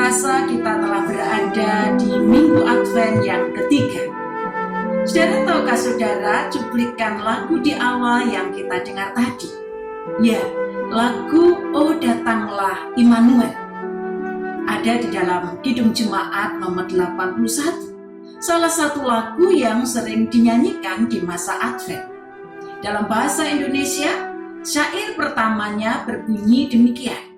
terasa kita telah berada di Minggu Advent yang ketiga. Saudara, tahukah saudara cuplikan lagu di awal yang kita dengar tadi? Ya, lagu "O Datanglah Immanuel" ada di dalam Kidung Jemaat nomor 81, salah satu lagu yang sering dinyanyikan di masa Advent. Dalam bahasa Indonesia, syair pertamanya berbunyi demikian: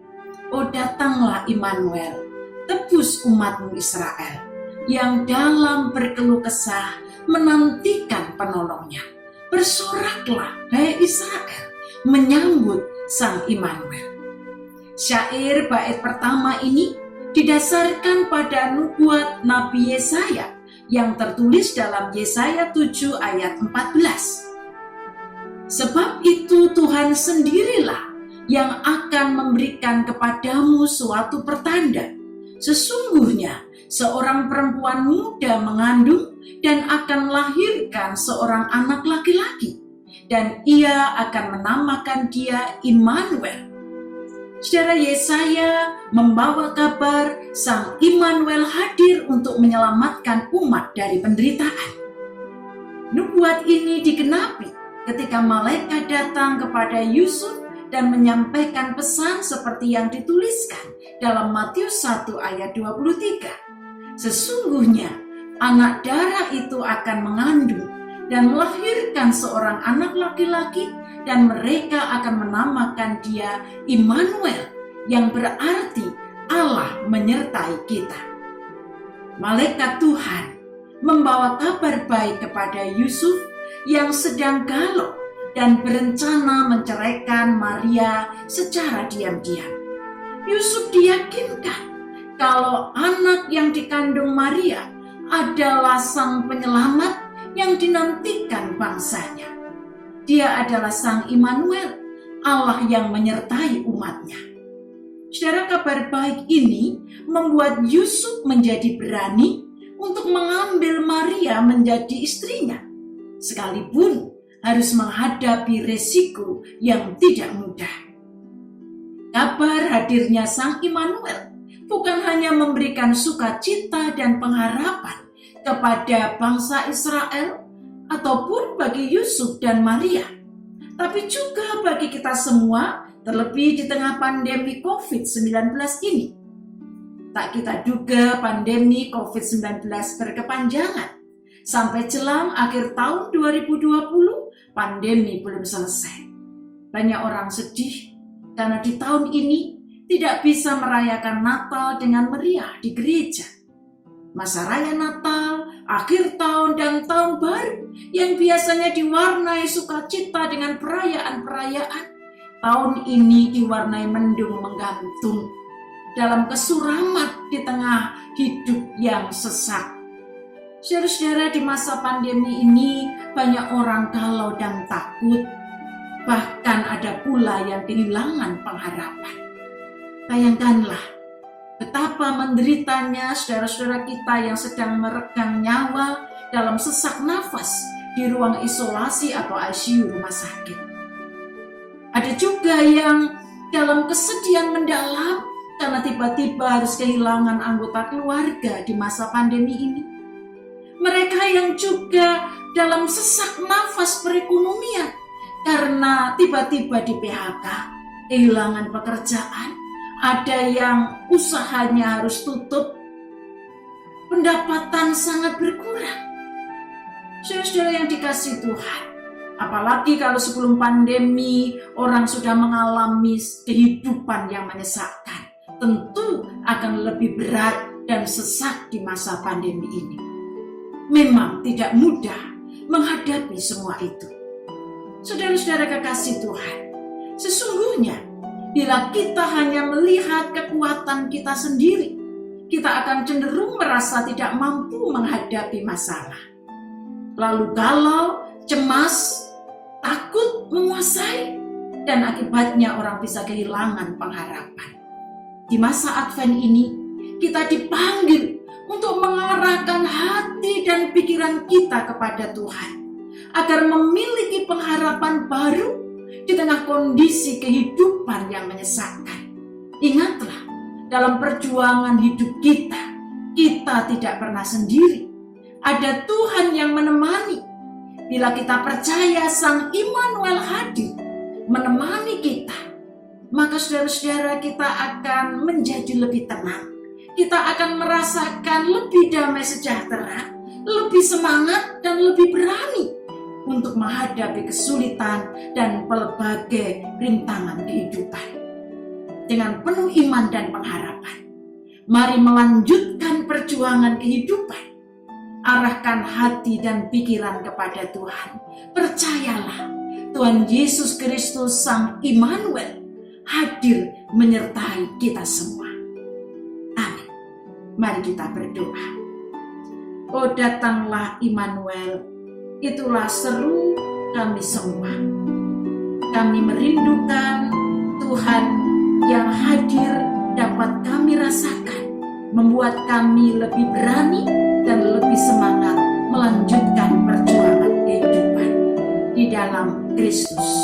"O datanglah Immanuel, tebus umatmu Israel, yang dalam berkeluh kesah menantikan penolongnya. Bersoraklah, hai Israel, menyambut Sang Immanuel." Syair bait pertama ini didasarkan pada nubuat Nabi Yesaya yang tertulis dalam Yesaya 7 ayat 14. "Sebab itu Tuhan sendirilah yang akan memberikan kepadamu suatu pertanda. Sesungguhnya seorang perempuan muda mengandung dan akan melahirkan seorang anak laki-laki, dan ia akan menamakan dia Immanuel." Saudara, Yesaya membawa kabar Sang Immanuel hadir untuk menyelamatkan umat dari penderitaan. Nubuat ini digenapi ketika malaikat datang kepada Yusuf dan menyampaikan pesan seperti yang dituliskan dalam Matius 1 ayat 23. "Sesungguhnya anak darah itu akan mengandung dan melahirkan seorang anak laki-laki, dan mereka akan menamakan dia Immanuel," yang berarti Allah menyertai kita. Malaikat Tuhan membawa kabar baik kepada Yusuf yang sedang galau dan berencana menceraikan Maria secara diam-diam. Yusuf diyakinkan kalau anak yang dikandung Maria adalah sang penyelamat yang dinantikan bangsanya. Dia adalah Sang Immanuel, Allah yang menyertai umatnya. Saudara, kabar baik ini membuat Yusuf menjadi berani untuk mengambil Maria menjadi istrinya, sekalipun harus menghadapi resiko yang tidak mudah. Kabar hadirnya Sang Immanuel bukan hanya memberikan sukacita dan pengharapan kepada bangsa Israel ataupun bagi Yusuf dan Maria, tapi juga bagi kita semua, terlebih di tengah pandemi COVID-19 ini. Tak kita duga pandemi COVID-19 berkepanjangan. Sampai jelang akhir tahun 2020, pandemi belum selesai. Banyak orang sedih karena di tahun ini tidak bisa merayakan Natal dengan meriah di gereja. Masa raya Natal, akhir tahun, dan tahun baru yang biasanya diwarnai sukacita dengan perayaan-perayaan, tahun ini diwarnai mendung menggantung dalam kesuraman di tengah hidup yang sesak. Saudara-saudara, di masa pandemi ini banyak orang galau dan takut. Bahkan ada pula yang kehilangan pengharapan. Bayangkanlah betapa menderitanya saudara-saudara kita yang sedang meregang nyawa dalam sesak nafas di ruang isolasi atau ICU rumah sakit. Ada juga yang dalam kesedihan mendalam karena tiba-tiba harus kehilangan anggota keluarga di masa pandemi ini. Mereka yang juga dalam sesak nafas perekonomian karena tiba-tiba di PHK, kehilangan pekerjaan. Ada yang usahanya harus tutup, pendapatan sangat berkurang. Saudara yang dikasihi Tuhan, apalagi kalau sebelum pandemi orang sudah mengalami kehidupan yang menyesakkan, tentu akan lebih berat dan sesak di masa pandemi ini. Memang tidak mudah menghadapi semua itu. Saudara-saudara kekasih Tuhan, sesungguhnya bila kita hanya melihat kekuatan kita sendiri, kita akan cenderung merasa tidak mampu menghadapi masalah. Lalu galau, cemas, takut menguasai, dan akibatnya orang bisa kehilangan pengharapan. Di masa Advent ini, kita dipanggil untuk mengarahkan hati dan pikiran kita kepada Tuhan, agar memiliki pengharapan baru di tengah kondisi kehidupan yang menyesakkan. Ingatlah dalam perjuangan hidup kita, kita tidak pernah sendiri. Ada Tuhan yang menemani. Bila kita percaya Sang Immanuel hadir menemani kita, maka saudara-saudara, kita akan menjadi lebih tenang. Kita akan merasakan lebih damai sejahtera, lebih semangat dan lebih berani untuk menghadapi kesulitan dan berbagai rintangan kehidupan. Dengan penuh iman dan pengharapan, mari melanjutkan perjuangan kehidupan. Arahkan hati dan pikiran kepada Tuhan. Percayalah, Tuhan Yesus Kristus Sang Immanuel hadir menyertai kita semua. Amin. Mari kita berdoa. Oh, datanglah Immanuel, itulah seru kami semua. Kami merindukan Tuhan yang hadir dapat kami rasakan, membuat kami lebih berani dan lebih semangat melanjutkan perjuangan kehidupan di dalam Kristus.